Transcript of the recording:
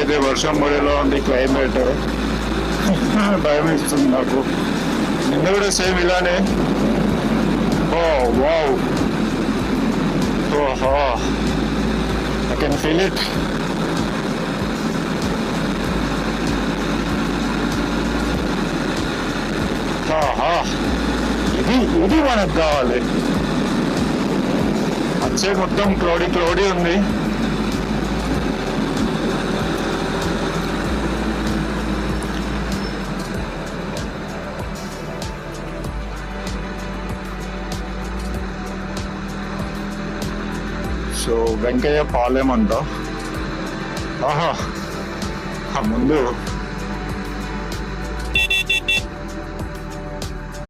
అయితే వర్షం పడేలా ఉంది క్లైమేట్. భయం ఇస్తుంది నాకు. నిన్న కూడా సేమ్ ఇలానే. ఓ వావ్, ఓహో, ఐ కెన్ ఫీల్ ఇట్. ఇది మనకు కావాలి. వచ్చే మొత్తం క్లౌడీ ఉంది. సో వెంకయ్య పాలెం అంట. ఆహా, ముందు